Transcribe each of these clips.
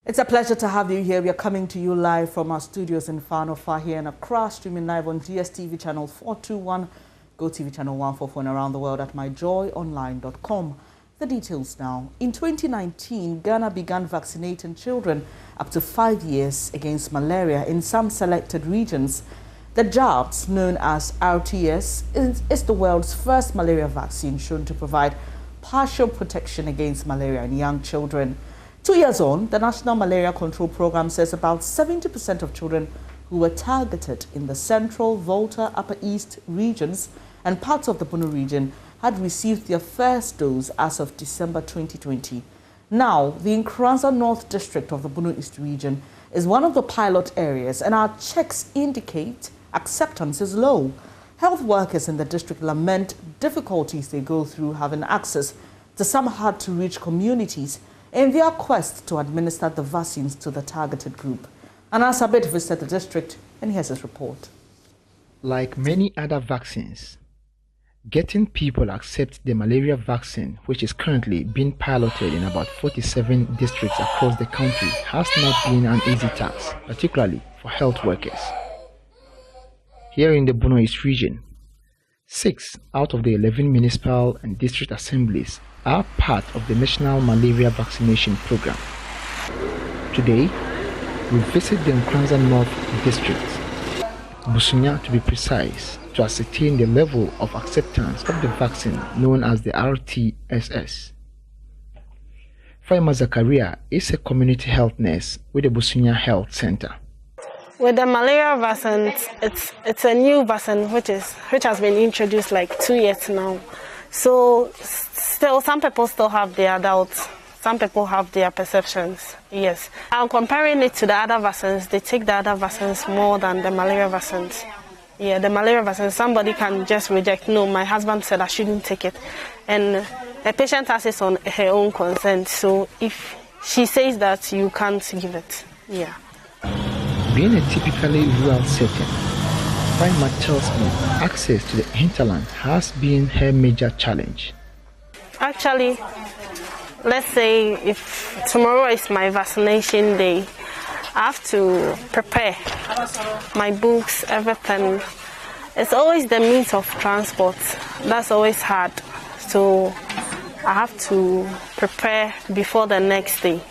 It's a pleasure to have you here. We are coming to you live from our studios in Fanofa here in Accra, streaming live on DSTV channel 421, GoTV channel 144, and around the world at myjoyonline.com. The details now. In 2019, Ghana began vaccinating children up to 5 years against malaria in some selected regions. The jabs, known as RTS, is the world's first malaria vaccine shown to provide partial protection against malaria in young children. 2 years on, the National Malaria Control Program says about 70% of children who were targeted in the Central, Volta, Upper East regions and parts of the Bono region had received their first dose as of December 2020. Now, the Nkranza North District of the Bono East region is one of the pilot areas, and our checks indicate acceptance is low. Health workers in the district lament difficulties they go through having access to some hard-to-reach communities in their quest to administer the vaccines to the targeted group. Anas Abed visited the district, and here's his report. Like many other vaccines, getting people to accept the malaria vaccine, which is currently being piloted in about 47 districts across the country, has not been an easy task, particularly for health workers. Here in the Bono East region, 6 out of the 11 municipal and district assemblies are part of the National Malaria Vaccination Program. Today, we visit the Nkranza North District, Busunya to be precise, to ascertain the level of acceptance of the vaccine known as the RTSS. Faima Zakaria is a community health nurse with the Busunya Health Center. With the malaria vaccine, it's a new vaccine which has been introduced like 2 years now. So still, some people still have their doubts. Some people have their perceptions. Yes, I'm comparing it to the other vaccines. They take the other vaccines more than the malaria vaccines. Yeah, the malaria vaccine, somebody can just reject. No, my husband said I shouldn't take it, and the patient has it on her own consent. So if she says that, you can't give it. Yeah. Being a typically rural setting, Faima tells me access to the hinterland has been her major challenge. Actually, let's say if tomorrow is my vaccination day, I have to prepare my books, everything. It's always the means of transport. That's always hard. So I have to prepare before the next day.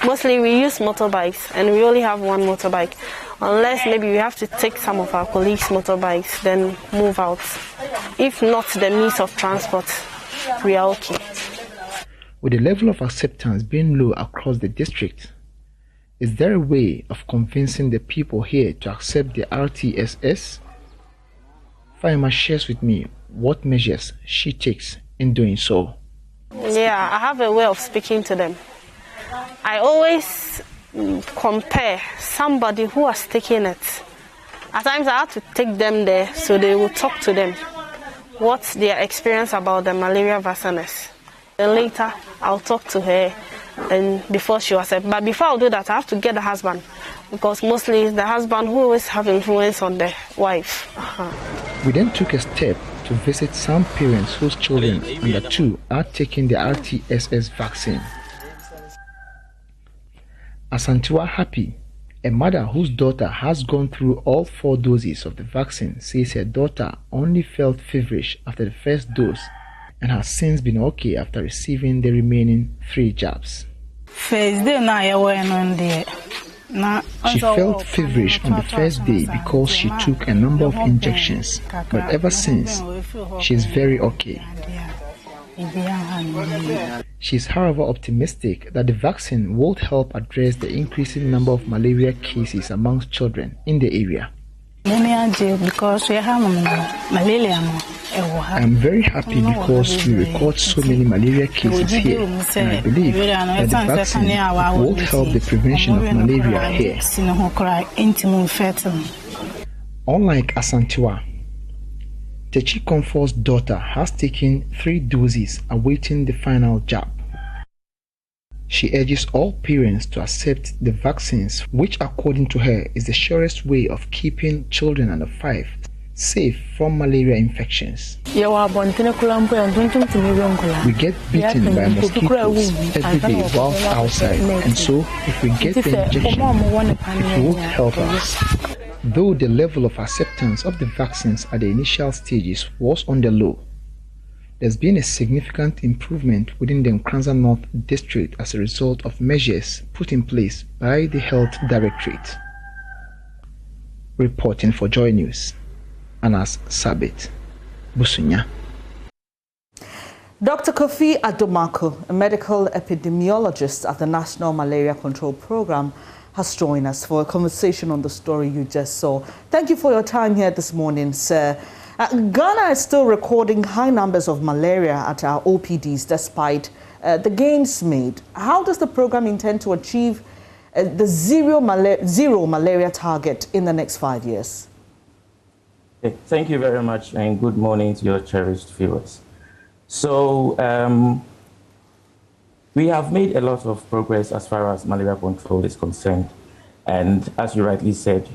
Mostly we use motorbikes, and we only have one motorbike. Unless maybe we have to take some of our colleagues' motorbikes, then move out. If not the means of transport, we are okay. With the level of acceptance being low across the district, is there a way of convincing the people here to accept the RTSS? Faima shares with me what measures she takes in doing so. Yeah, I have a way of speaking to them. I always compare somebody who has taken it. At times I have to take them there so they will talk to them what's their experience about the malaria vaccine is. Then later I'll talk to her, and before she accepts. But before I'll do that, I have to get the husband, because mostly it's the husband who always have influence on the wife. We then took a step to visit some parents whose children under 2 are taking the RTSS vaccine. Asantiwa Happy, a mother whose daughter has gone through all 4 doses of the vaccine, says her daughter only felt feverish after the first dose and has since been okay after receiving the remaining 3 jabs. She felt feverish on the first day because she took a number of injections, but ever since, she is very okay. She is, however, optimistic that the vaccine will help address the increasing number of malaria cases amongst children in the area. I am very happy because we record so many malaria cases here, and I believe that the vaccine will help the prevention of malaria here. Unlike Asantiwa, Techi Comfort's daughter has taken 3 doses awaiting the final jab. She urges all parents to accept the vaccines, which according to her is the surest way of keeping children under 5 safe from malaria infections. We get bitten by mosquitoes every day whilst outside, and so if we get the injection, it will help us. Though the level of acceptance of the vaccines at the initial stages was on the low, there's been a significant improvement within the Nkranza North District as a result of measures put in place by the Health Directorate. Reporting for Joy News, Anas Sabit, Busunya. Dr. Kofi Adomako, a medical epidemiologist at the National Malaria Control Program, has joined us for a conversation on the story you just saw. Thank you for your time here this morning, sir. Ghana is still recording high numbers of malaria at our OPDs despite the gains made. How does the program intend to achieve the zero malaria target in the next 5 years? Thank you very much, and good morning to your cherished viewers. So we have made a lot of progress as far as malaria control is concerned. And as you rightly said,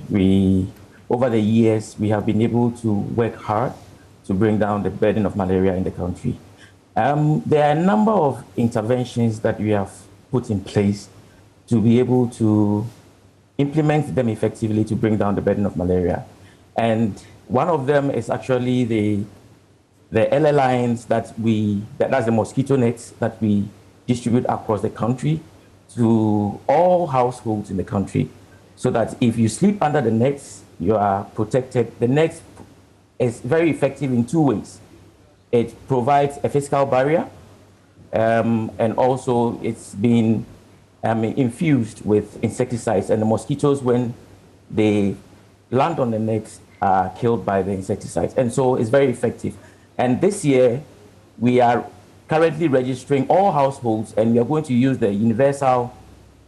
over the years, we have been able to work hard to bring down the burden of malaria in the country. There are a number of interventions that we have put in place to be able to implement them effectively to bring down the burden of malaria. And one of them is actually the LL lines that's the mosquito nets that we distribute across the country to all households in the country, so that if you sleep under the nets, you are protected. The net is very effective in two ways. It provides a physical barrier, and also it's been infused with insecticides, and the mosquitoes, when they land on the nets, are killed by the insecticides. And so it's very effective. And this year, we are currently registering all households, and we are going to use the universal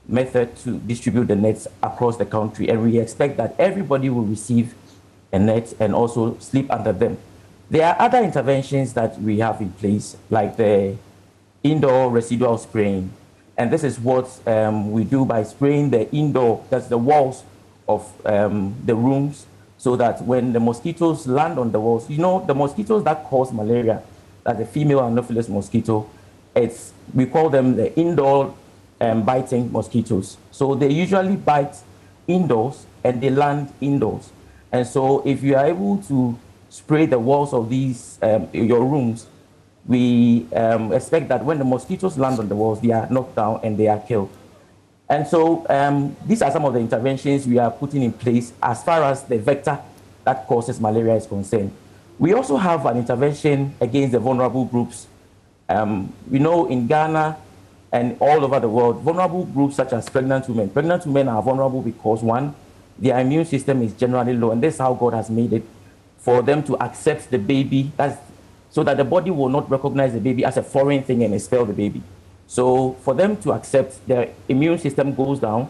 method to distribute the nets across the country. And we expect that everybody will receive a net and also sleep under them. There are other interventions that we have in place, like the indoor residual spraying. And this is what we do by spraying the indoor, that's the walls of the rooms, so that when the mosquitoes land on the walls, you know, the mosquitoes that cause malaria, like the female Anopheles mosquito, we call them the indoor biting mosquitoes. So they usually bite indoors and they land indoors. And so if you are able to spray the walls of these, your rooms, we expect that when the mosquitoes land on the walls, they are knocked down and they are killed. And so these are some of the interventions we are putting in place as far as the vector that causes malaria is concerned. We also have an intervention against the vulnerable groups. We know in Ghana and all over the world, vulnerable groups such as pregnant women. Pregnant women are vulnerable because, one, their immune system is generally low, and this is how God has made it, for them to accept the baby, so that the body will not recognize the baby as a foreign thing and expel the baby. So for them to accept, their immune system goes down,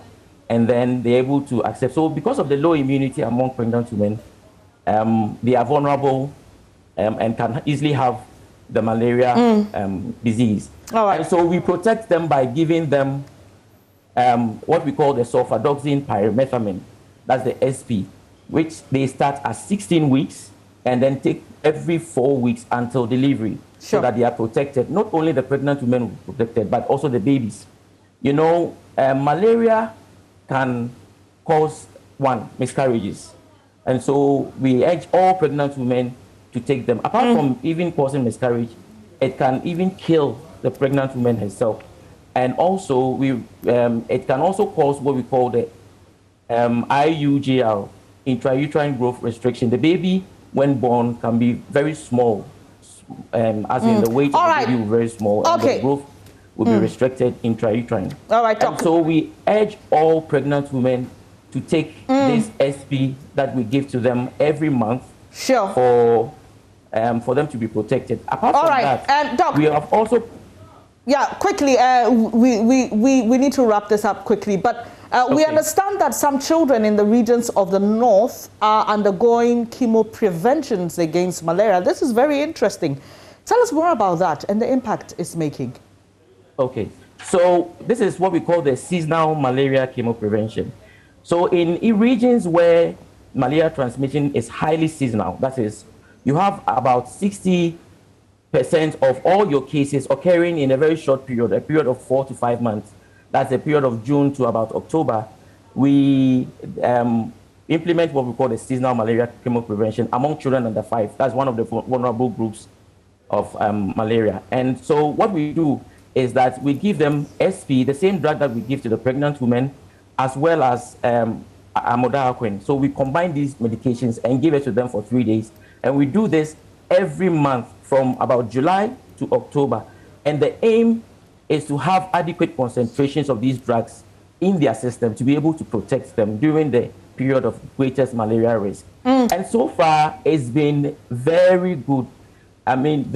and then they're able to accept. So because of the low immunity among pregnant women, they are vulnerable and can easily have the malaria disease. All right. And so we protect them by giving them what we call the sulfadoxine pyrimethamine, that's the SP, which they start at 16 weeks and then take every 4 weeks until delivery, so that they are protected. Not only the pregnant women are protected, but also the babies. You know, malaria can cause, one, miscarriages. And so we urge all pregnant women to take them. Apart from even causing miscarriage, it can even kill the pregnant woman herself. And also, it can also cause what we call the IUGR, intrauterine growth restriction. The baby, when born, can be very small, as in the weight of the baby will be very small, and the growth will be restricted intrauterine. All right, and so we urge all pregnant women to take this SP that we give to them every month, for them to be protected. Apart from that, Doc, we have also... Yeah, quickly, we need to wrap this up quickly, but we understand that some children in the regions of the north are undergoing chemo preventions against malaria. This is very interesting. Tell us more about that and the impact it's making. Okay, so this is what we call the seasonal malaria chemo prevention. So in regions where malaria transmission is highly seasonal. That is, you have about 60% of all your cases occurring in a very short period, a period of 4 to 5 months. That's a period of June to about October. We implement what we call the seasonal malaria chemo prevention among children under 5. That's one of the vulnerable groups of malaria. And so what we do is that we give them SP, the same drug that we give to the pregnant women, as well as amodiaquine. So we combine these medications and give it to them for 3 days. And we do this every month from about July to October. And the aim is to have adequate concentrations of these drugs in their system to be able to protect them during the period of greatest malaria risk. And so far, it's been very good. I mean,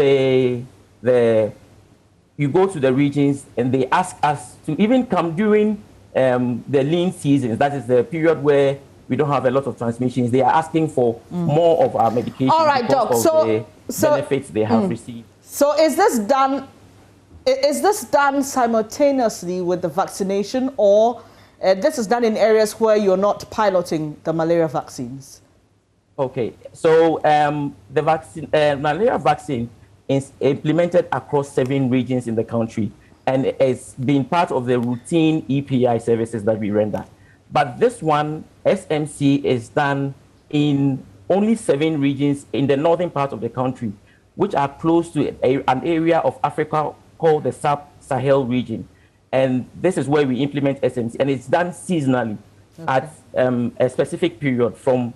you go to the regions and they ask us to even come during the lean seasons. That is the period where we don't have a lot of transmissions. They are asking for more of our medication. All right, Doc. The benefits they have received. So is this done simultaneously with the vaccination, or this is done in areas where you're not piloting the malaria vaccines? Okay, so the malaria vaccine is implemented across 7 regions in the country, and it's been part of the routine EPI services that we render. But this one, SMC, is done in only 7 regions in the northern part of the country, which are close to an area of Africa called the Sub-Sahel region. And this is where we implement SMC, and it's done seasonally at a specific period from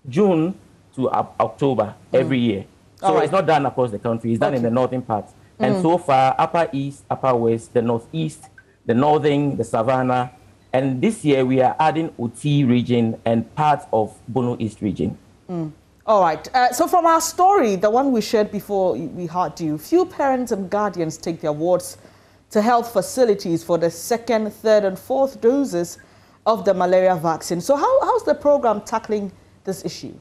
June to October every year. So it's not done across the country, it's done in the northern part. And so far, Upper East, Upper West, the Northeast, the Northern, the Savannah, and this year we are adding OT region and parts of Bono East region. All right. So from our story, the one we shared before we heard you, few parents and guardians take their wards to health facilities for the 2nd, 3rd, and 4th doses of the malaria vaccine. So how's the program tackling this issue?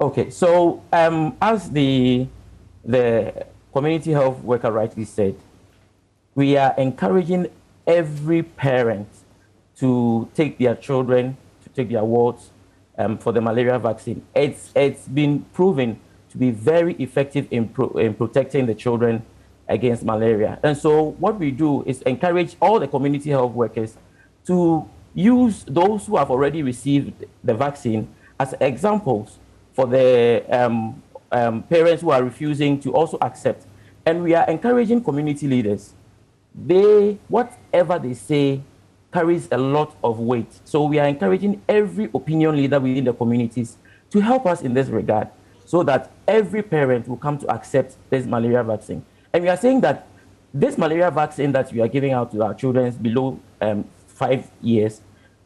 Okay, so as the community health worker rightly said, we are encouraging every parent to take their children, to take their wards for the malaria vaccine. It's been proven to be very effective in protecting the children against malaria. And so what we do is encourage all the community health workers to use those who have already received the vaccine as examples for the parents who are refusing to also accept. And we are encouraging community leaders. Whatever they say carries a lot of weight. So we are encouraging every opinion leader within the communities to help us in this regard, so that every parent will come to accept this malaria vaccine. And we are saying that this malaria vaccine that we are giving out to our children below 5 years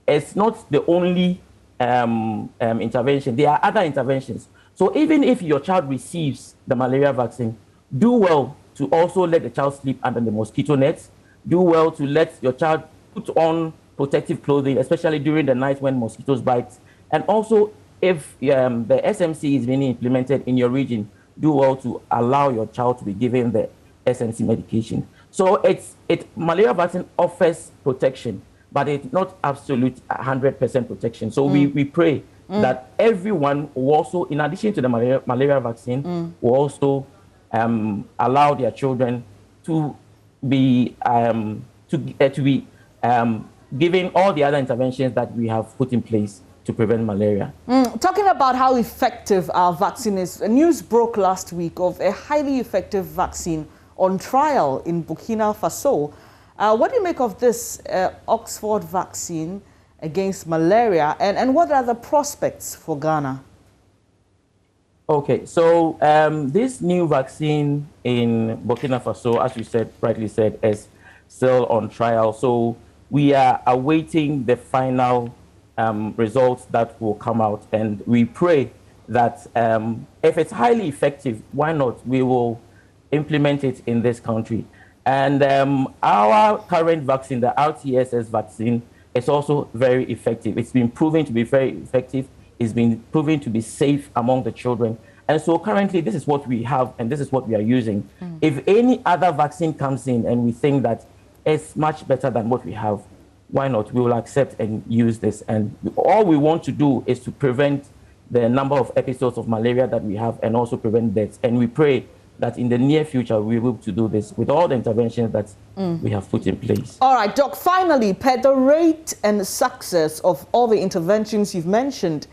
is not the only intervention. There are other interventions. So even if your child receives the malaria vaccine, do well to also let the child sleep under the mosquito nets. Do well to let your child put on protective clothing, especially during the night when mosquitoes bite. And also, if the SMC is being implemented in your region, do well to allow your child to be given the SMC medication. So malaria vaccine offers protection, but it's not absolute 100% protection. So we pray that everyone will also, in addition to the malaria vaccine, will also allow their children to be given all the other interventions that we have put in place to prevent malaria. Talking about how effective our vaccine is, news broke last week of a highly effective vaccine on trial in Burkina Faso. What do you make of this Oxford vaccine against malaria, and what are the prospects for Ghana? Okay, so this new vaccine in Burkina Faso, as you rightly said, is still on trial. So we are awaiting the final results that will come out, and we pray that if it's highly effective, why not? We will implement it in this country. And our current vaccine, the RTSS vaccine, is also very effective. It's been proven to be very effective. It's been proven to be safe among the children. And so currently, this is what we have, and this is what we are using. If any other vaccine comes in and we think that it's much better than what we have, why not? We will accept and use this. And all we want to do is to prevent the number of episodes of malaria that we have and also prevent deaths. And we pray that in the near future, we will be able to do this with all the interventions that we have put in place. All right, Doc, finally, per the rate and success of all the interventions you've mentioned,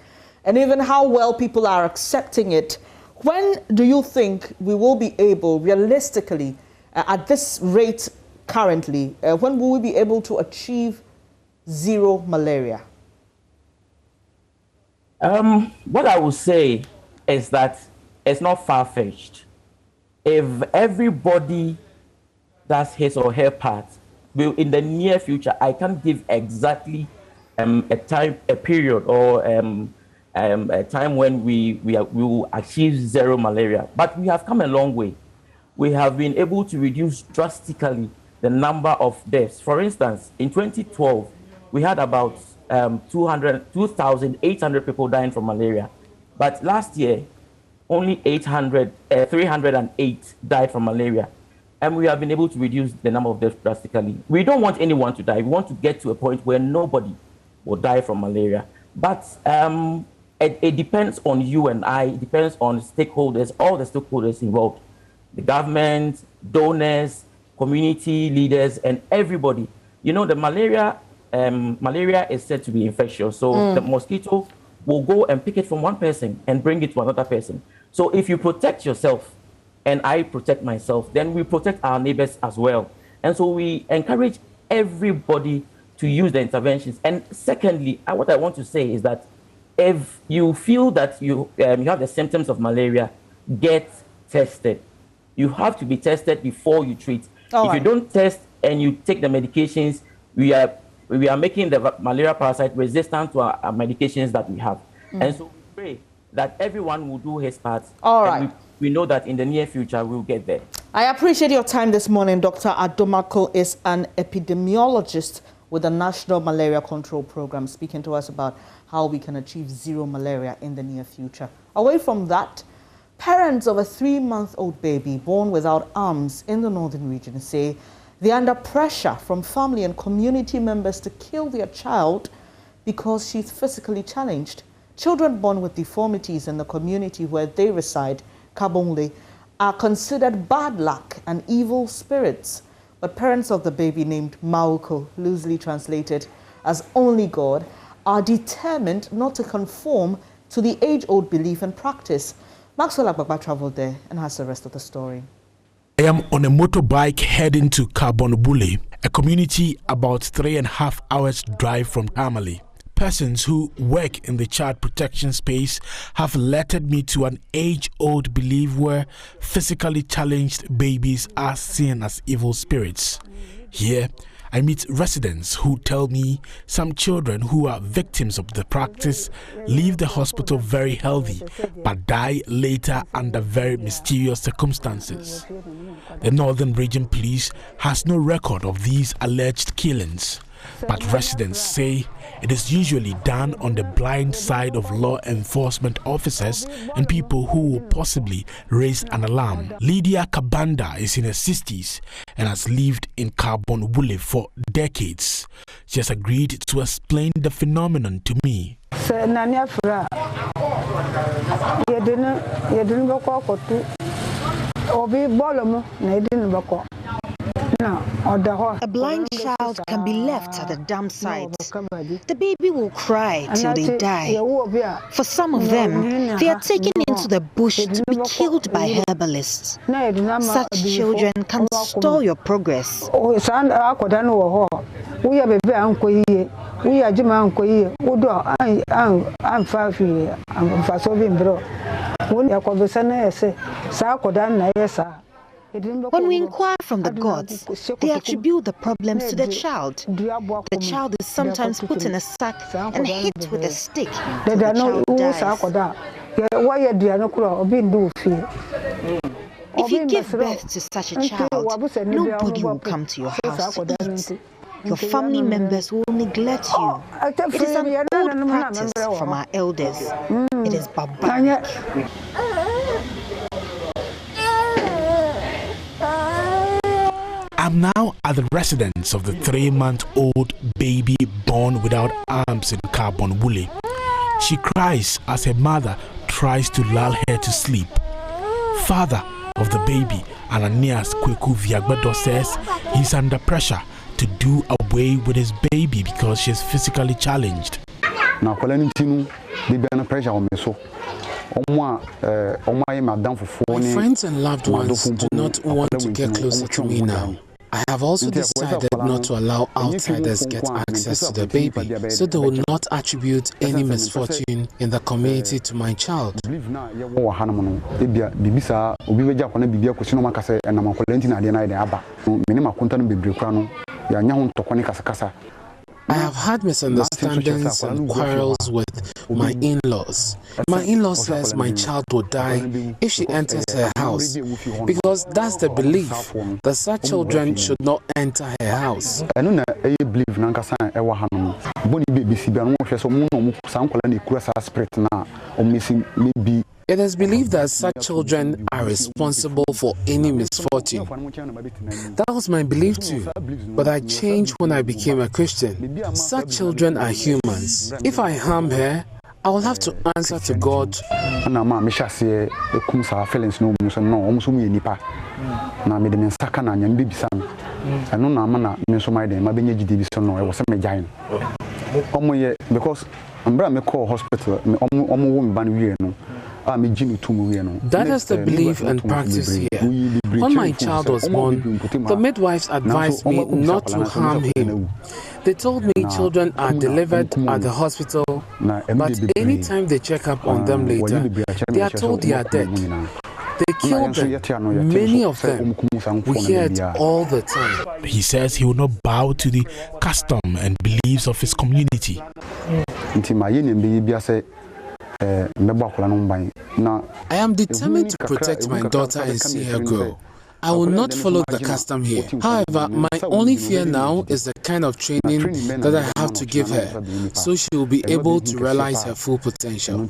and even how well people are accepting it, when do you think we will be able, realistically, at this rate currently, when will we be able to achieve zero malaria? What I will say is that it's not far-fetched. If everybody does his or her part, in the near future, I can't give exactly a period or a time when we will achieve zero malaria. But we have come a long way. We have been able to reduce drastically the number of deaths. For instance, in 2012, we had about 2,800 people dying from malaria. But last year, only 308 died from malaria. And we have been able to reduce the number of deaths drastically. We don't want anyone to die. We want to get to a point where nobody will die from malaria. But it depends on you and I. It depends on stakeholders, all the stakeholders involved. The government, donors, community leaders, and everybody. You know, the malaria is said to be infectious. So the mosquito will go and pick it from one person and bring it to another person. So if you protect yourself and I protect myself, then we protect our neighbors as well. And so we encourage everybody to use the interventions. And secondly, what I want to say is that if you feel that you have the symptoms of malaria, get tested. You have to be tested before you treat. If you don't test and you take the medications, we are making the malaria parasite resistant to our medications that we have. And so we pray that everyone will do his part. All right. We know that in the near future, we'll get there. I appreciate your time this morning. Dr. Adomako is an epidemiologist with the National Malaria Control Program, speaking to us about how we can achieve zero malaria in the near future. Away from that, parents of a 3-month-old baby born without arms in the northern region say they're under pressure from family and community members to kill their child because she's physically challenged. Children born with deformities in the community where they reside, Kabongle, are considered bad luck and evil spirits. But parents of the baby named Mauko, loosely translated as only God, are determined not to conform to the age-old belief and practice. Maxwell Agbagba traveled there and has the rest of the story. I am on a motorbike heading to Kabongle, a community about 3.5 hours drive from Tamale. Persons who work in the child protection space have alerted me to an age-old belief where physically challenged babies are seen as evil spirits. Here, I meet residents who tell me some children who are victims of the practice leave the hospital very healthy but die later under very mysterious circumstances. The Northern Region Police has no record of these alleged killings, but residents say it is usually done on the blind side of law enforcement officers and people who will possibly raise an alarm. Lydia Kabanda is in her 60s and has lived in Kabongle for decades. She has agreed to explain the phenomenon to me. A blind child can be left at the dam site. The baby will cry till they die. For some of them, they are taken into the bush to be killed by herbalists. Such children can stall your progress. When we inquire from the gods, they attribute the problems to the child. The child is sometimes put in a sack and hit with a stick till the child dies. If you give birth to such a child, nobody will come to your house to eat. Your family members will neglect you. It is an old practice from our elders. It is barbaric. I'm now at the residence of the 3-month-old baby born without arms in Kabonbule. She cries as her mother tries to lull her to sleep. Father of the baby, Ananias Kweku Viagbedo, says he's under pressure to do away with his baby because she's physically challenged. My friends and loved ones do not want to get closer to me now. I have also decided not to allow outsiders get access to the baby, so they will not attribute any misfortune in the community to my child. I have had misunderstandings and quarrels with my in-laws. My in-law says my child will die if she enters her house, because that's the belief that such children should not enter her house. It is believed that such children are responsible for any misfortune. That was my belief too, but I changed when I became a Christian. Such children are humans. If I harm her, I will have to answer to God. Because that is the belief and practice here. When my child was born, the midwives advised me not to harm him. They told me children are delivered at the hospital, but anytime they check up on them later, they are told they are dead. They killed them, many of them. We hear it all the time. He says he will not bow to the custom and beliefs of his community. I am determined to protect my daughter and see her grow. I will not follow the custom here. However, my only fear now is the kind of training that I have to give her, so she will be able to realize her full potential.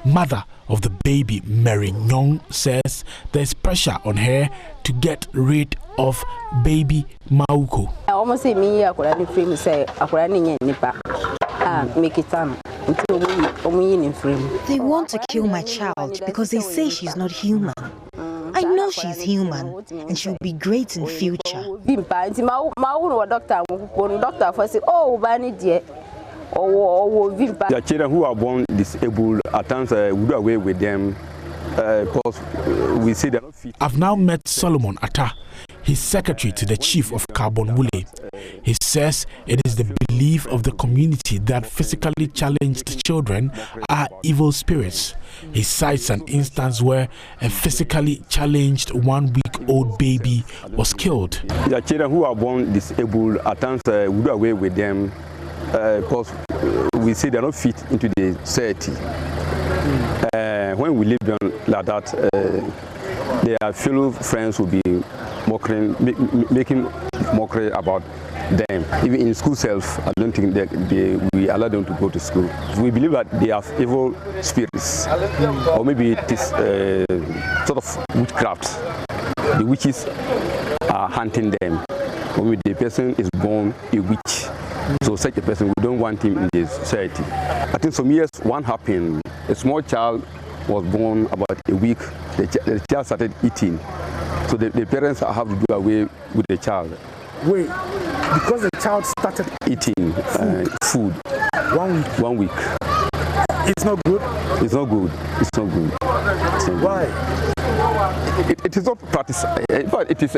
Mother of the baby, Mary Nyong, says there's pressure on her to get rid of baby Mauko. They want to kill my child because they say she's not human. I know she's human and she'll be great in future. The children who are born disabled, at times we do away with them because we see they're not fit. I've now met Solomon Atta. He's secretary to the chief of Kabonbule. He says it is the belief of the community that physically challenged children are evil spirits. He cites an instance where a physically challenged 1-week-old baby was killed. The children who are born disabled, at times we do away with them because we see they're not fit into the society. When we leave them like that, their fellow friends will be making mockery about them. Even in school self, I don't think we allow them to go to school. We believe that they have evil spirits, or maybe it is sort of witchcraft. The witches are hunting them. When the person is born a witch, so such a person, we don't want him in the society. I think some years, one happened. A small child was born about a week. The child started eating. So the parents have to do away with the child. Wait, because the child started eating food. 1 week? 1 week. It's not good? It's not good. It's not good. Why? It is not practice. In fact, it is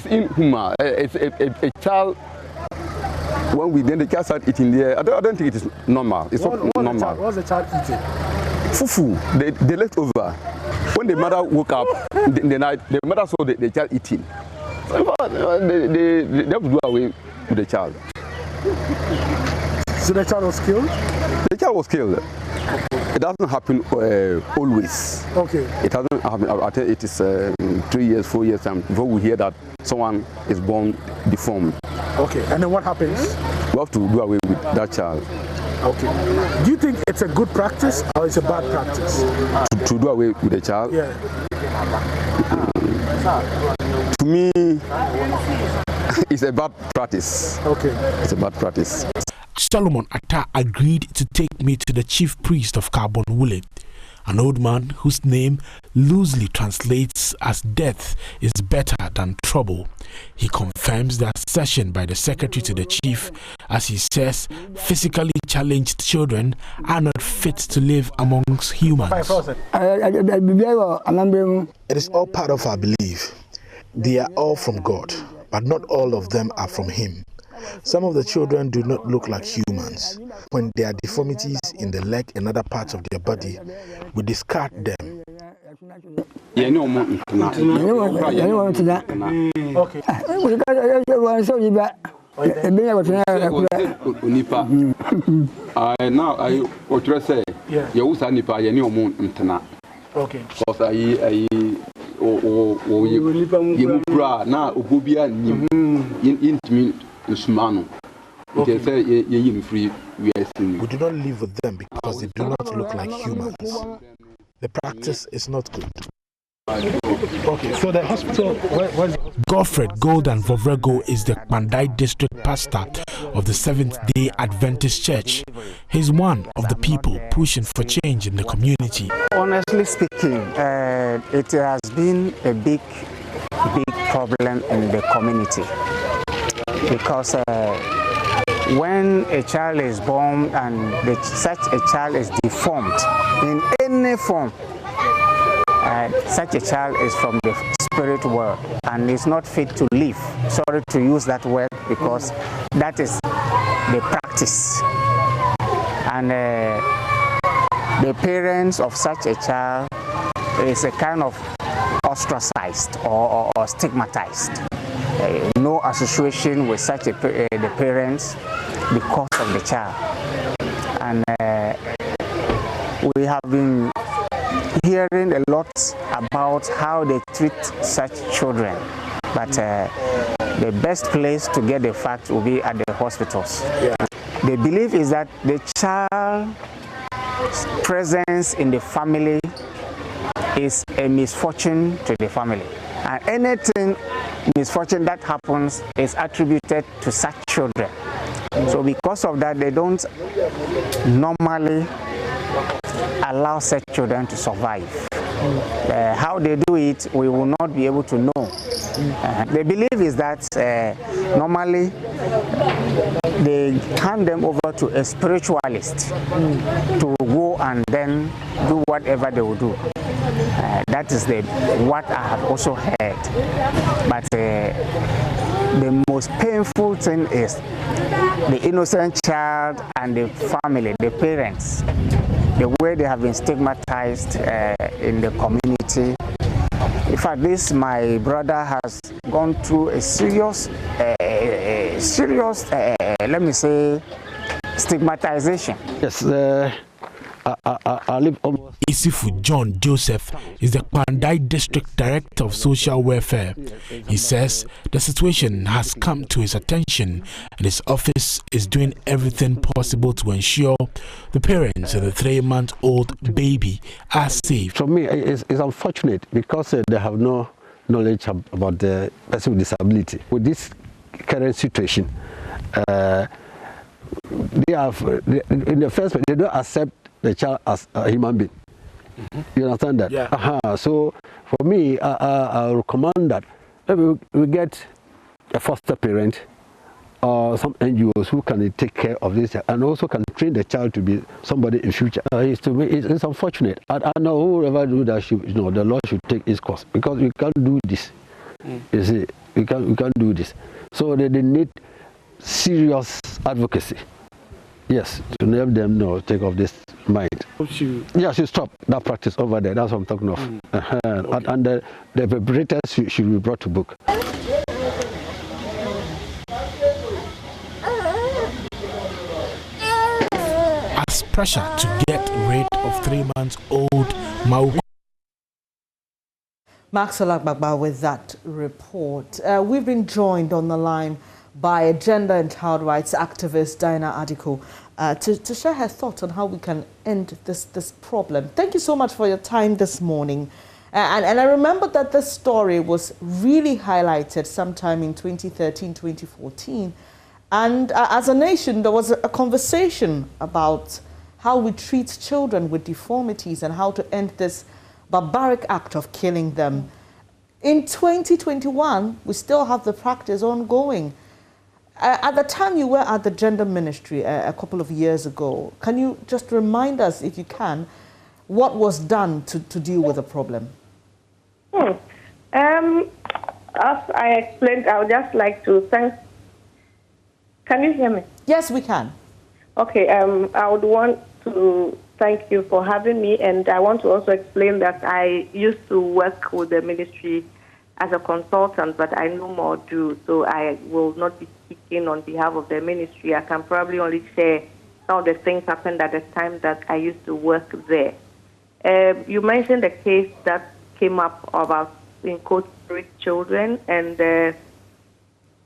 inhuman. It's a child. Then the child started eating there. I don't think it is normal. It's not normal. What was the child eating? Fufu. They left over. When the mother woke up in the night, the mother saw the child eating. So they have to do away with the child. So the child was killed? The child was killed. It doesn't happen always. Okay. It doesn't happen. I think it is 3 years, 4 years time before we hear that someone is born deformed. Okay. And then what happens? We have to do away with that child. Okay. Do you think it's a good practice or it's a bad practice? To do away with the child? Yeah. To me, it's a bad practice. Okay. It's a bad practice. Solomon Atta agreed to take me to the chief priest of Kabonwule, an old man whose name loosely translates as death is better than trouble. He confirms the assertion by the secretary to the chief, as he says physically challenged children are not fit to live amongst humans. It is all part of our belief. They are all from God, but not all of them are from Him. Some of the children do not look like humans. When there are deformities in the leg and other parts of their body, we discard them. Okay. Now I what you say? You also need to you Okay. because I now ububia in Usmano. We can say free. We do not live with them because they do not look like humans. The practice is not good. Okay, so the hospital, where's Godfred Golden Vovrego is the Mandai district pastor of the Seventh-day Adventist Church. He's one of the people pushing for change in the community. Honestly speaking, it has been a big problem in the community because when a child is born and such a child is deformed in any form, such a child is from the spirit world and is not fit to live. Sorry to use that word because that is the practice. And the parents of such a child is a kind of ostracized or stigmatized. No association with such the parents because of the child. And we have been hearing a lot about how they treat such children, but the best place to get the facts will be at the hospitals. Yeah. The belief is that the child's presence in the family is a misfortune to the family, and anything misfortune that happens is attributed to such children. So because of that, they don't normally allow such children to survive. How they do it, we will not be able to know. The belief is that normally they hand them over to a spiritualist to go and then do whatever they will do. That is what I have also heard. But the most painful thing is the innocent child and the family, the parents, the way they have been stigmatized in the community. In fact, my brother has gone through a serious, let me say, stigmatization. Yes, I live almost. Isifu John Joseph is the Pandai District Director of Social Welfare. He says the situation has come to his attention and his office is doing everything possible to ensure the parents of the 3-month-old baby are safe. For me, it's unfortunate because they have no knowledge about the person with disability. With this current situation, they have, in the first place, they don't accept the child as a human being. You understand that? Yeah. So for me, I recommend that maybe we get a foster parent or some NGOs who can take care of this and also can train the child to be somebody in future. It's unfortunate. I know whoever do that, the law should take its course because we can't do this. You see, we can't do this. So they need serious advocacy. Yes, to help them take off this mind. Yeah, should stop that practice over there. That's what I'm talking of. Okay. And the perpetrators should be brought to book. As pressure to get rid of 3-month-old Mau. Max Olagbagba with that report. We've been joined on the line by gender and child rights activist Diana Adiko to share her thoughts on how we can end this problem. Thank you so much for your time this morning. And I remember that this story was really highlighted sometime in 2013, 2014. And as a nation, there was a conversation about how we treat children with deformities and how to end this barbaric act of killing them. In 2021, we still have the practice ongoing. At the time you were at the gender ministry a couple of years ago, can you just remind us, if you can, what was done to deal with the problem? As I explained, I would just like to thank... Can you hear me? Yes, we can. Okay, I would want to thank you for having me, and I want to also explain that I used to work with the ministry as a consultant, but I no more do, so I will not be speaking on behalf of the ministry. I can probably only share some of the things happened at the time that I used to work there. You mentioned a case that came up about, in quote, spirit children, and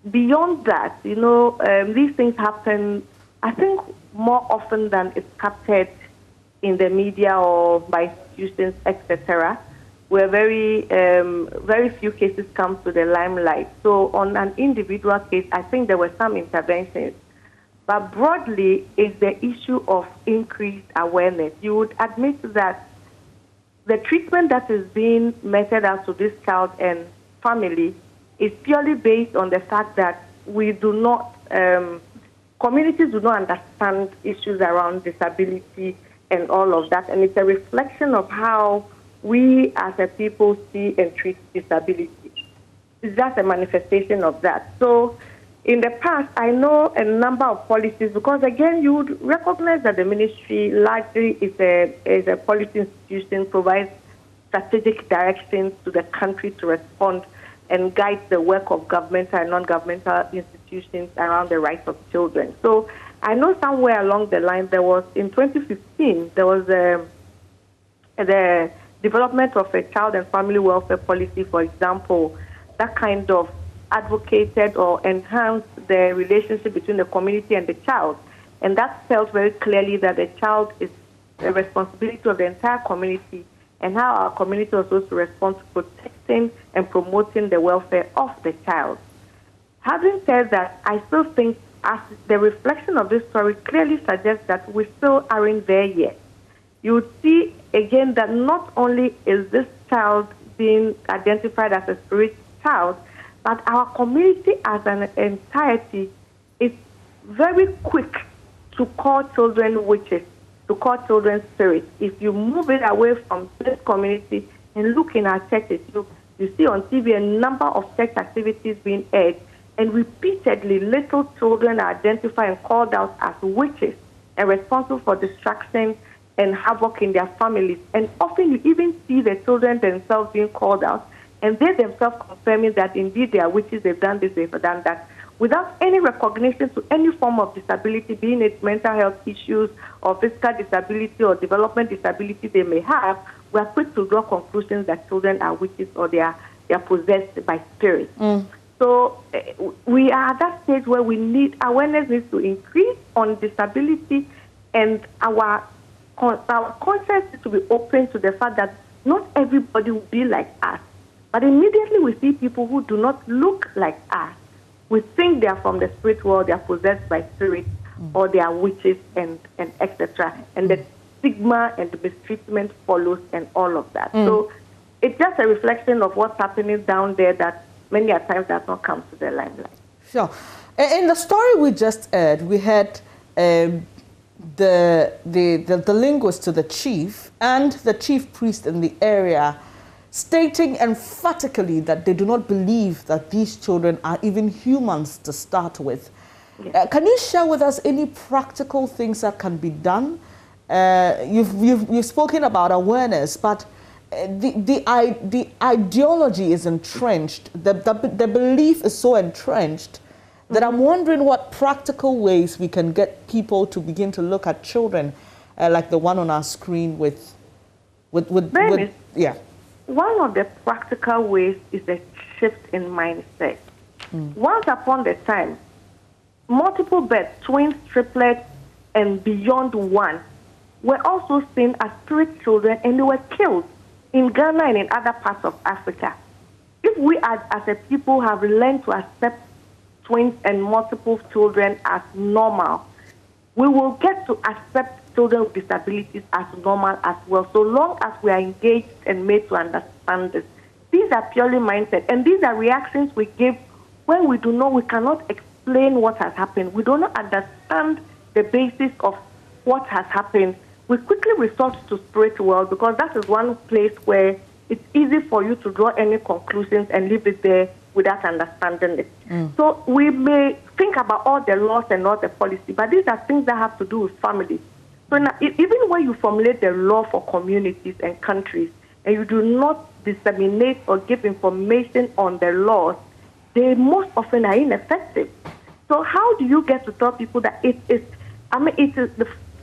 beyond that, you know, these things happen, I think, more often than it's captured in the media or by institutions, etc., where very few cases come to the limelight. So on an individual case, I think there were some interventions. But broadly, it's the issue of increased awareness. You would admit that the treatment that is being meted out to this child and family is purely based on the fact that we do not, communities do not understand issues around disability and all of that. And it's a reflection of how we as a people see and treat disability. It's just a manifestation of that. So in the past, I know a number of policies, because again, you would recognize that the ministry largely is a policy institution, provides strategic directions to the country to respond and guide the work of governmental and non-governmental institutions around the rights of children. So I know somewhere along the line, there was, in 2015, there was the development of a child and family welfare policy, for example, that kind of advocated or enhanced the relationship between the community and the child. And that felt very clearly that the child is a responsibility of the entire community, and how our community was supposed to respond to protecting and promoting the welfare of the child. Having said that, I still think as the reflection of this story clearly suggests that we still aren't there yet. You would see again that not only is this child being identified as a spirit child, but our community as an entirety is very quick to call children witches, to call children spirits. If you move it away from this community and look in our churches, you see on TV a number of church activities being aired, and repeatedly little children are identified and called out as witches and responsible for destruction and havoc in their families. And often you even see the children themselves being called out, and they themselves confirming that indeed they are witches, they've done this, they've done that, without any recognition to any form of disability, being it mental health issues or physical disability or development disability they may have. We are quick to draw conclusions that children are witches or they are possessed by spirits. So we are at that stage where awareness needs to increase on disability, and our conscience needs to be open to the fact that not everybody will be like us. But immediately we see people who do not look like us. We think they are from the spirit world, they are possessed by spirits, or they are witches, and etc. And the stigma and the mistreatment follows and all of that. So it's just a reflection of what's happening down there that many a times does not come to the limelight. Sure. In the story we just heard, we had the linguist to the chief and the chief priest in the area stating emphatically that they do not believe that these children are even humans to start with. Yes. Can you share with us any practical things that can be done? You've spoken about awareness, but the ideology is entrenched. The belief is so entrenched that I'm wondering what practical ways we can get people to begin to look at children like the one on our screen with yeah. One of the practical ways is a shift in mindset. Once upon a time, multiple births, twins, triplets, and beyond one were also seen as spirit children, and they were killed in Ghana and in other parts of Africa, if we as a people have learned to accept twins and multiple children as normal, we will get to accept children with disabilities as normal as well, so long as we are engaged and made to understand this. These are purely mindset, and these are reactions we give when we cannot explain what has happened. We do not understand the basis of what has happened. We quickly resort to spiritual world because that is one place where it's easy for you to draw any conclusions and leave it there without understanding it. So we may think about all the laws and all the policy, but these are things that have to do with family. So now, even when you formulate the law for communities and countries, and you do not disseminate or give information on the laws, they most often are ineffective. So how do you get to tell people that it is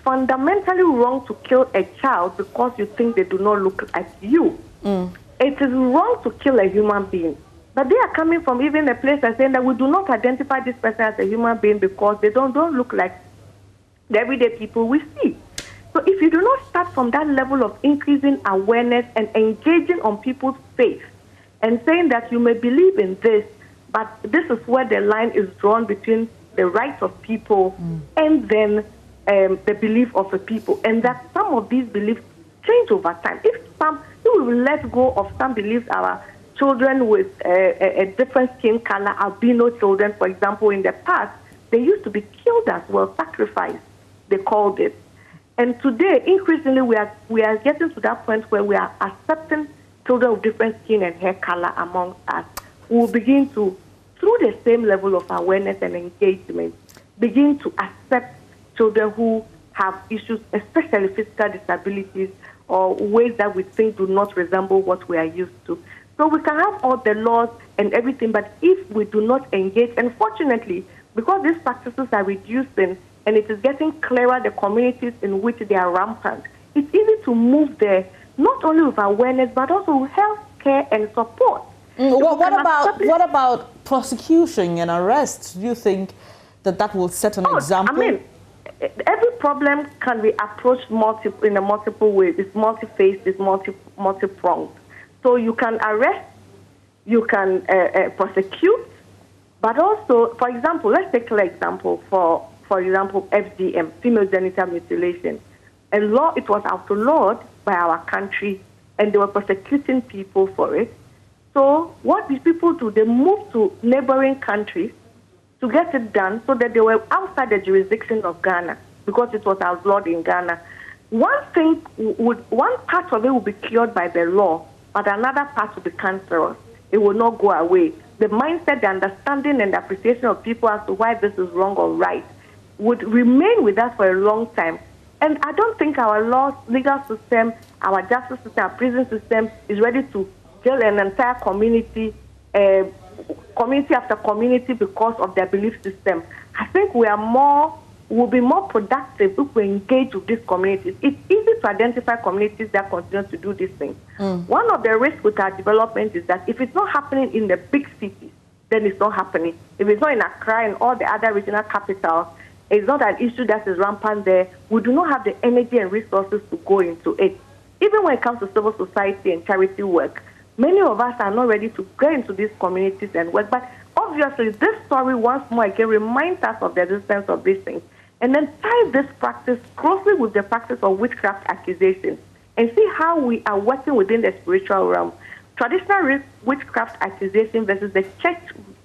fundamentally wrong to kill a child because you think they do not look like you? It is wrong to kill a human being. But they are coming from even a place and saying that we do not identify this person as a human being because they don't look like the everyday people we see. So if you do not start from that level of increasing awareness and engaging on people's faith and saying that you may believe in this, but this is where the line is drawn between the rights of people and then the belief of the people, and that some of these beliefs change over time. If we will let go of some beliefs, our children with a different skin color, albino children, for example, in the past, they used to be killed as well, sacrificed, they called it. And today, increasingly, we are getting to that point where we are accepting children with different skin and hair color among us. We will begin to, through the same level of awareness and engagement, begin to accept children who have issues, especially physical disabilities or ways that we think do not resemble what we are used to. So we can have all the laws and everything, but if we do not engage, and fortunately, because these practices are reducing and it is getting clearer the communities in which they are rampant, it's easy to move there, not only with awareness, but also with health care and support. What about prosecution and arrest? Do you think that will set an example? I mean, every problem can be approached in a multiple way. It's multi-faced, it's multi-pronged. So you can arrest, you can prosecute, but also, for example, let's take an example for example, FGM, female genital mutilation. It was outlawed by our country, and they were prosecuting people for it. So what these people do, they moved to neighboring countries to get it done so that they were outside the jurisdiction of Ghana because it was outlawed in Ghana. One part of it will be cured by the law, but another part will be cancerous. It will not go away. The mindset, the understanding, and the appreciation of people as to why this is wrong or right would remain with us for a long time. And I don't think our legal system, our justice system, our prison system is ready to kill an entire community, community after community because of their belief system. I think will be more productive if we engage with these communities. It's easy to identify communities that continue to do these things. One of the risks with our development is that if it's not happening in the big cities, then it's not happening. If it's not in Accra and all the other regional capitals, it's not an issue that is rampant there. We do not have the energy and resources to go into it. Even when it comes to civil society and charity work, many of us are not ready to go into these communities and work. But obviously, this story once more again reminds us of the existence of these things. And then tie this practice closely with the practice of witchcraft accusations and see how we are working within the spiritual realm. Traditional witchcraft accusation versus the church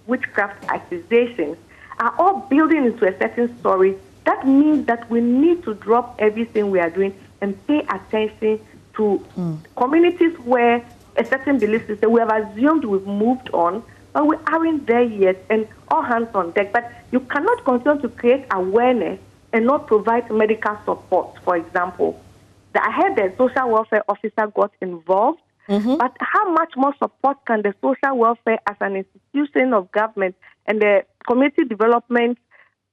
witchcraft accusations are all building into a certain story. That means that we need to drop everything we are doing and pay attention to communities where a certain belief system we have assumed we've moved on, but we aren't there yet, and all hands on deck. But you cannot continue to create awareness and not provide medical support, for example. I heard the social welfare officer got involved, but how much more support can the social welfare as an institution of government and the community development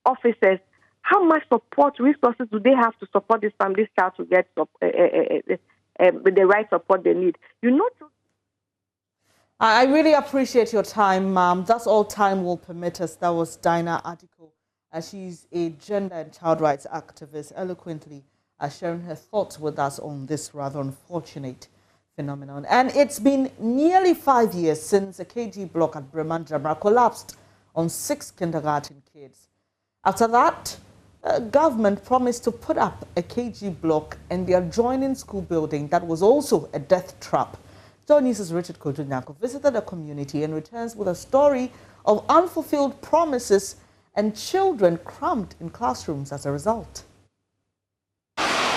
officers, how much support, resources do they have to support this family child to get the right support they need? I really appreciate your time, ma'am. That's all time will permit us. That was Dinah Adiko. She's a gender and child rights activist, eloquently sharing her thoughts with us on this rather unfortunate phenomenon. And it's been nearly 5 years since a KG block at Breman Jamra collapsed on 6 kindergarten kids. After that, government promised to put up a KG block in the adjoining school building that was also a death trap. JoyNews' Richard Kojunyako visited the community and returns with a story of unfulfilled promises and children crammed in classrooms as a result.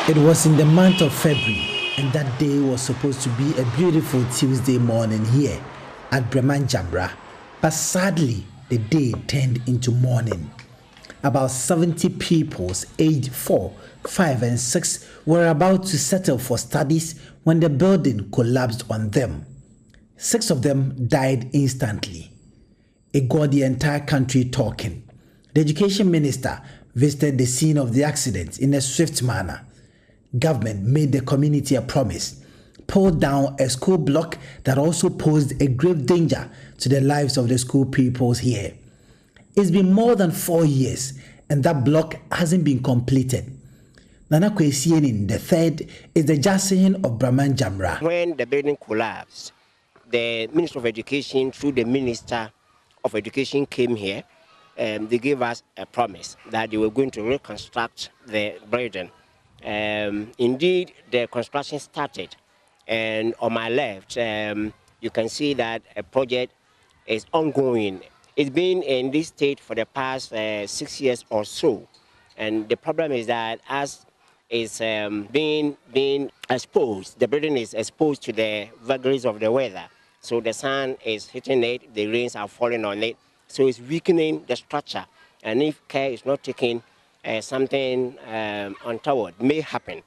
It was in the month of February, and that day was supposed to be a beautiful Tuesday morning here at Breman Jamra. But sadly, the day turned into morning. About 70 pupils aged 4, 5 and 6 were about to settle for studies when the building collapsed on them. 6 of them died instantly. It got the entire country talking. The education minister visited the scene of the accident in a swift manner. Government made the community a promise, pulled down a school block that also posed a grave danger to the lives of the school pupils here. It's been more than 4 years and that block hasn't been completed. Nana Kwesienin, the third, is the Jasin of Breman Jamra. When the building collapsed, the Minister of Education, through the Minister of Education, came here. They gave us a promise that they were going to reconstruct the building. Indeed, the construction started. And on my left, you can see that a project is ongoing. It's been in this state for the past 6 years or so. And the problem is that as it's being exposed, the building is exposed to the vagaries of the weather. So the sun is hitting it, the rains are falling on it. So it's weakening the structure. And if care is not taken, something untoward may happen.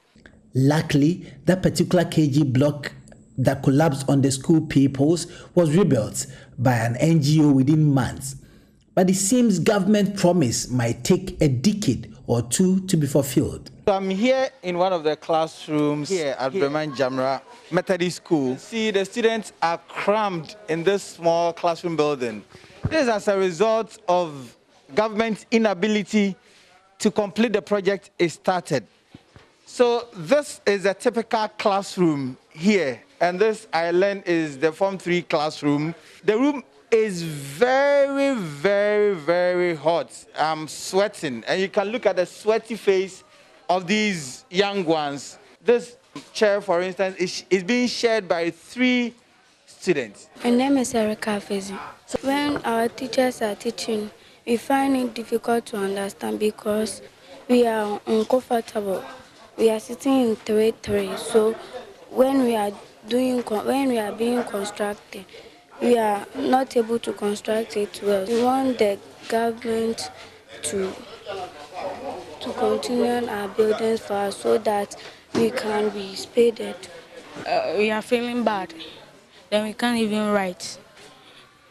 Luckily, that particular KG block that collapsed on the school pupils was rebuilt by an NGO within months. But it seems government promise might take a decade or two to be fulfilled. So I'm here in one of the classrooms here at Breman Jamra Methodist School. See, the students are crammed in this small classroom building. This is as a result of government's inability to complete the project it started. So this is a typical classroom here, and this I learned is the Form 3 classroom. The room is very, very, very hot. I'm sweating, and you can look at the sweaty face of these young ones. This chair, for instance, is being shared by 3 students. My name is Erica Fezi. When our teachers are teaching, we find it difficult to understand because we are uncomfortable. We are sitting in 3-3, so when we are being constructed, we are not able to construct it well. We want the government to continue our buildings for us so that we can be spaded. We are feeling bad. Then we can't even write.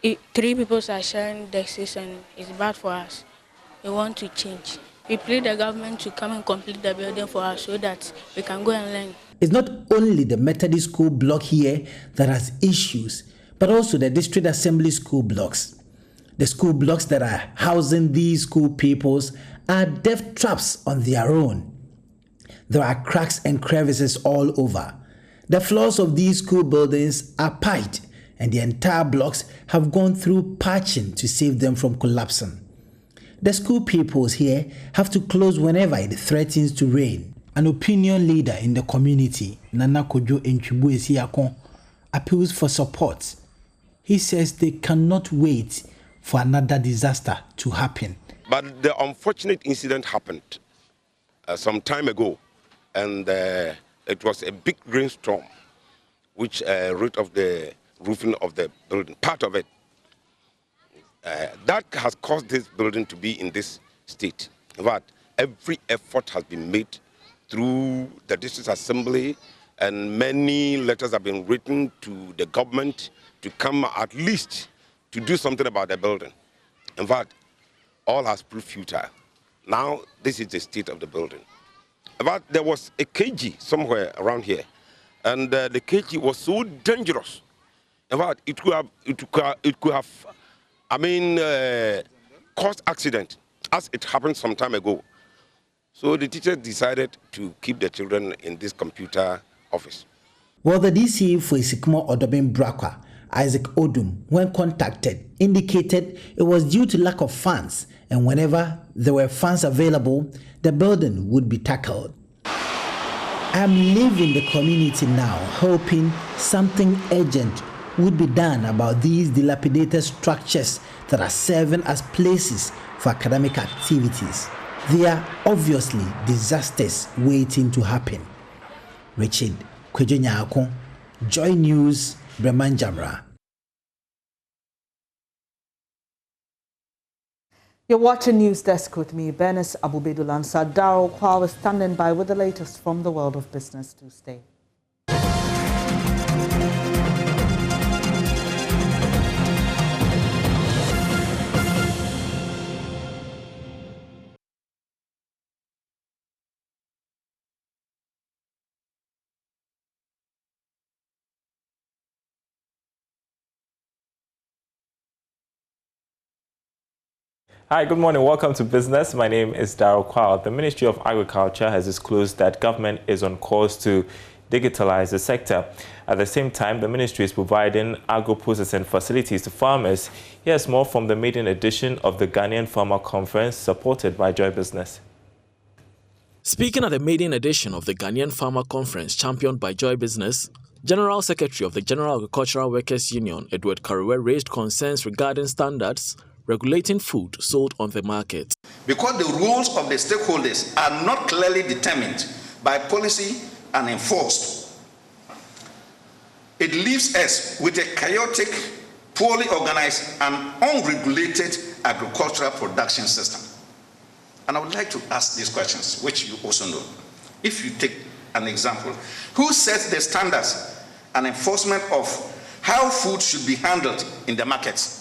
3 people are sharing desks and it's bad for us. We want to change. We plead the government to come and complete the building for us so that we can go and learn. It's not only the Methodist school block here that has issues, but also the district assembly school blocks. The school blocks that are housing these school pupils are death traps on their own. There are cracks and crevices all over. The floors of these school buildings are piped, and the entire blocks have gone through patching to save them from collapsing. The school pupils here have to close whenever it threatens to rain. An opinion leader in the community, Nana Kojo Enchibuesiakon, appeals for support. He says they cannot wait for another disaster to happen. But the unfortunate incident happened some time ago, and it was a big rainstorm which ripped off the roofing of the building, part of it. That has caused this building to be in this state. But every effort has been made through the district assembly, and many letters have been written to the government to come at least to do something about the building. In fact, all has proved futile. Now, this is the state of the building. But there was a KG somewhere around here, and the KG was so dangerous. In fact, it could have caused accident, as it happened some time ago. So the teachers decided to keep the children in this computer office. Well, the DC for Isikmo Odobin Brakwa, Isaac Odum, when contacted, indicated it was due to lack of funds, and whenever there were funds available, the building would be tackled. I am leaving the community now, hoping something urgent would be done about these dilapidated structures that are serving as places for academic activities. They are obviously disasters waiting to happen. Richard Kwejenyako, Joy News, Bremanjamra. You're watching News Desk with me, Benis Abubedulan Sadaro, while we're standing by with the latest from the world of business Tuesday. Hi, good morning. Welcome to Business. My name is Darryl Kwao. The Ministry of Agriculture has disclosed that government is on course to digitalize the sector. At the same time, the ministry is providing agro-processing facilities to farmers. Here's more from the maiden edition of the Ghanaian Farmer Conference, supported by Joy Business. Speaking at the maiden edition of the Ghanaian Farmer Conference, championed by Joy Business, General Secretary of the General Agricultural Workers Union, Edward Karuwe, raised concerns regarding standards regulating food sold on the market. Because the rules of the stakeholders are not clearly determined by policy and enforced, it leaves us with a chaotic, poorly organized and unregulated agricultural production system. And I would like to ask these questions, which you also know. If you take an example, who sets the standards and enforcement of how food should be handled in the markets?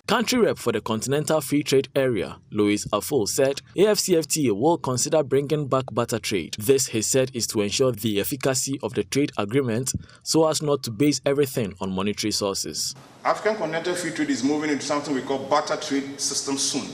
Country Rep for the Continental Free Trade Area, Louis Afol, said AFCFTA will consider bringing back barter trade. This, he said, is to ensure the efficacy of the trade agreement so as not to base everything on monetary sources. African Continental Free Trade is moving into something we call barter trade system soon.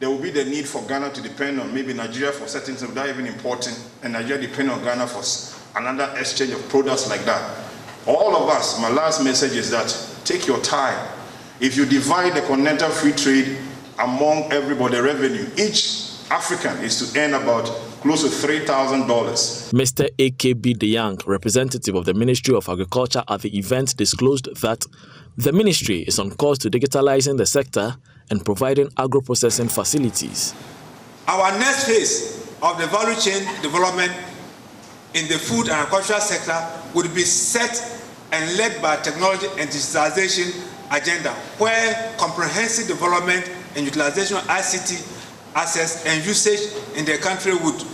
There will be the need for Ghana to depend on maybe Nigeria for certain things without even importing, and Nigeria depend on Ghana for another exchange of products like that. All of us, my last message is that take your time. If you divide the continental free trade among everybody, revenue, each African is to earn about close to $3,000. Mr. AKB DeYoung, representative of the Ministry of Agriculture at the event, disclosed that the ministry is on course to digitalizing the sector and providing agro-processing facilities. Our next phase of the value chain development in the food and agricultural sector would be set and led by technology and digitalization agenda, where comprehensive development and utilization of ICT access and usage in the country would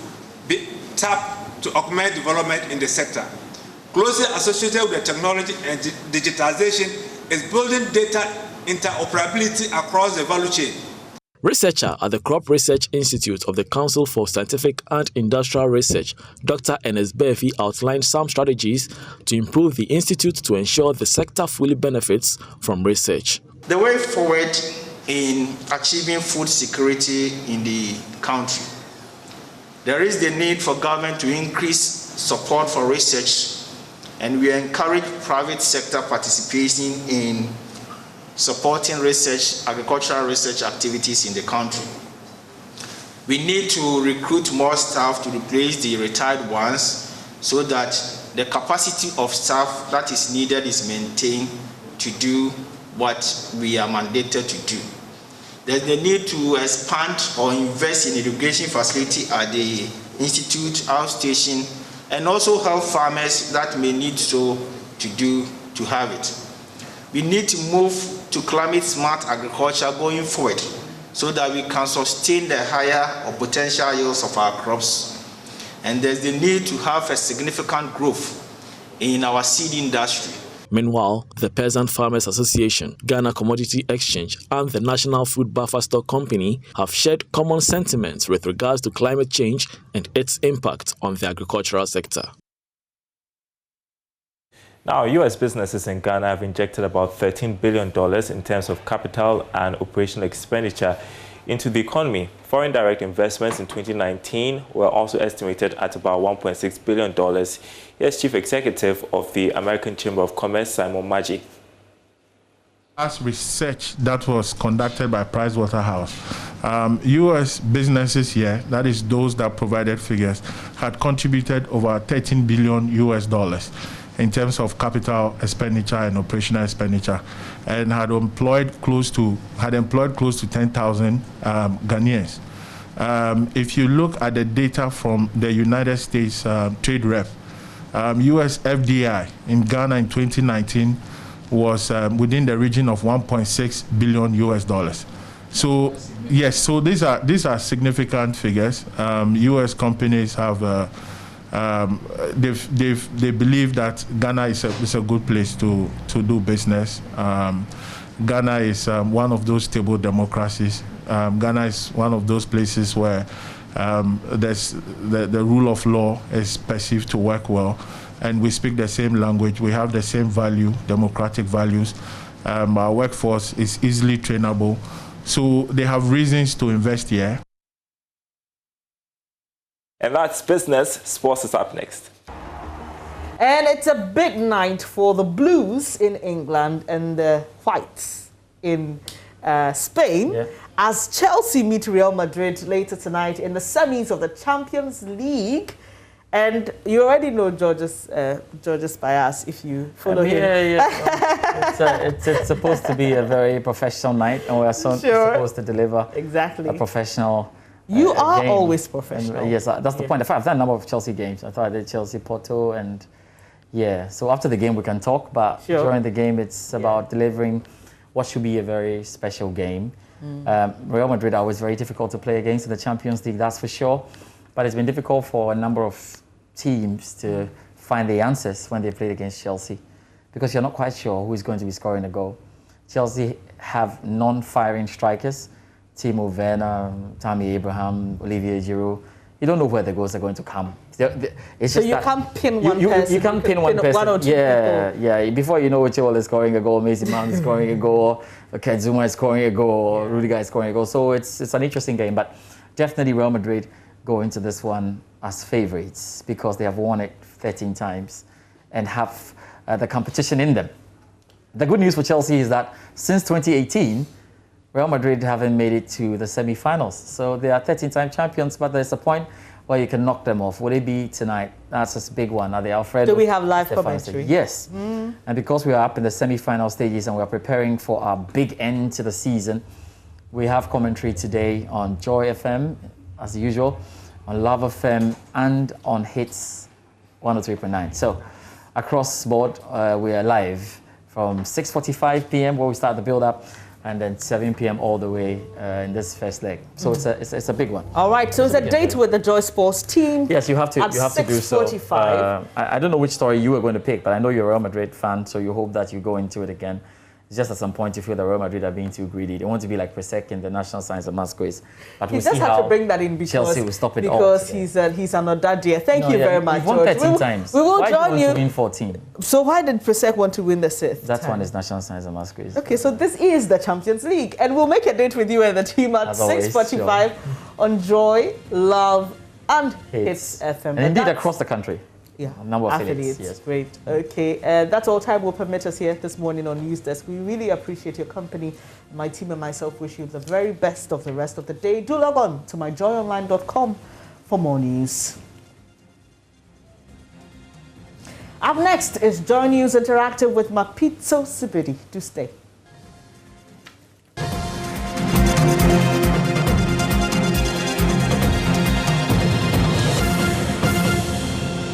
be tapped to augment development in the sector. Closely associated with the technology and digitalization is building data interoperability across the value chain. Researcher at the Crop Research Institute of the Council for Scientific and Industrial Research, Dr. Enes Befi, outlined some strategies to improve the institute to ensure the sector fully benefits from research. The way forward in achieving food security in the country, there is the need for government to increase support for research, and we encourage private sector participation in supporting research, agricultural research activities in the country. We need to recruit more staff to replace the retired ones so that the capacity of staff that is needed is maintained to do what we are mandated to do. There's the need to expand or invest in irrigation facility at the institute, outstation, and also help farmers that may need so to have it. We need to move to climate smart agriculture going forward so that we can sustain the higher or potential yields of our crops. And there's the need to have a significant growth in our seed industry. Meanwhile, the Peasant Farmers Association, Ghana Commodity Exchange, and the National Food Buffer Stock Company have shared common sentiments with regards to climate change and its impact on the agricultural sector. Now, U.S. businesses in Ghana have injected about $13 billion in terms of capital and operational expenditure into the economy. Foreign direct investments in 2019 were also estimated at about $1.6 billion. Here's Chief Executive of the American Chamber of Commerce, Simon Maggi. As research that was conducted by Pricewaterhouse, U.S. businesses here, that is those that provided figures, had contributed over $13 billion in terms of capital expenditure and operational expenditure, and had employed close to 10,000 Ghanaians. If you look at the data from the United States trade rep, U.S. FDI in Ghana in 2019 was within the region of $1.6 billion. So yes, so these are significant figures. U.S. companies have they believe that Ghana is a good place to do business. Ghana is one of those stable democracies. Ghana is one of those places where there's the rule of law is perceived to work well, and we speak the same language. We have the same value, democratic values. Our workforce is easily trainable, so they have reasons to invest here. And that's business. Sports is up next. And it's a big night for the Blues in England and the Whites in Spain, as Chelsea meet Real Madrid later tonight in the semis of the Champions League. And you already know George's bias if you follow him. It's supposed to be a very professional night, and we are supposed to deliver a professional. You are game. always professional. And, yes, that's the point. In fact, I've done a number of Chelsea games. I thought I did Chelsea Porto, and so after the game we can talk, but during the game it's about delivering what should be a very special game. Real Madrid are always very difficult to play against in the Champions League, that's for sure. But it's been difficult for a number of teams to find the answers when they played against Chelsea, because you're not quite sure who is going to be scoring a goal. Chelsea have non-firing strikers. Timo Werner, Tammy Abraham, Olivier Giroud. You don't know where the goals are going to come. It's so you can't pin one person. You can't pin one person. One or two people. Before you know, Uchol is scoring a goal, Mason Mount is scoring a goal, Kenzuma is scoring a goal, Rudiger is scoring a goal. So it's an interesting game, but definitely Real Madrid go into this one as favourites because they have won it 13 times and have the competition in them. The good news for Chelsea is that since 2018, Real Madrid haven't made it to the semi-finals. So they are 13-time champions, but there's a point where you can knock them off. Will it be tonight? That's a big one. Are they Alfredo? Do we have live commentary? Yes. And because we are up in the semi-final stages and we are preparing for our big end to the season, we have commentary today on Joy FM, as usual, on Love FM, and on Hits 103.9. So across board, we are live from 6:45 p.m. where we start the build-up, and then 7 p.m. all the way in this first leg. So it's a big one. All right, so it's a date with the Joy Sports team. Yes, you have to do so. 6:45. I don't know which story you were going to pick, but I know you're a Real Madrid fan, so you hope that you go into it again. It's just at some point you feel that Real Madrid are being too greedy. They want to be like Presec in the National Science and Math quiz. But we just have to bring that in because Chelsea will stop it all. Because he's an Odadia. Thank you very much, George. We've won 13 times. We will join you. Why did you win 14? So why did Presec want to win the 6th? That one is National Science and Math quiz. Okay, so this is the Champions League, and we'll make a date with you and the team at 6:45 on Joy, Love, and Hits FM. And indeed across the country. Yeah, a number of affiliates. Yes, great. Okay, that's all time will permit us here this morning on News Desk. We really appreciate your company. My team and myself wish you the very best of the rest of the day. Do log on to myjoyonline.com for more news. Up next is JoyNews Interactive with Mapitso Sibidi. Do stay.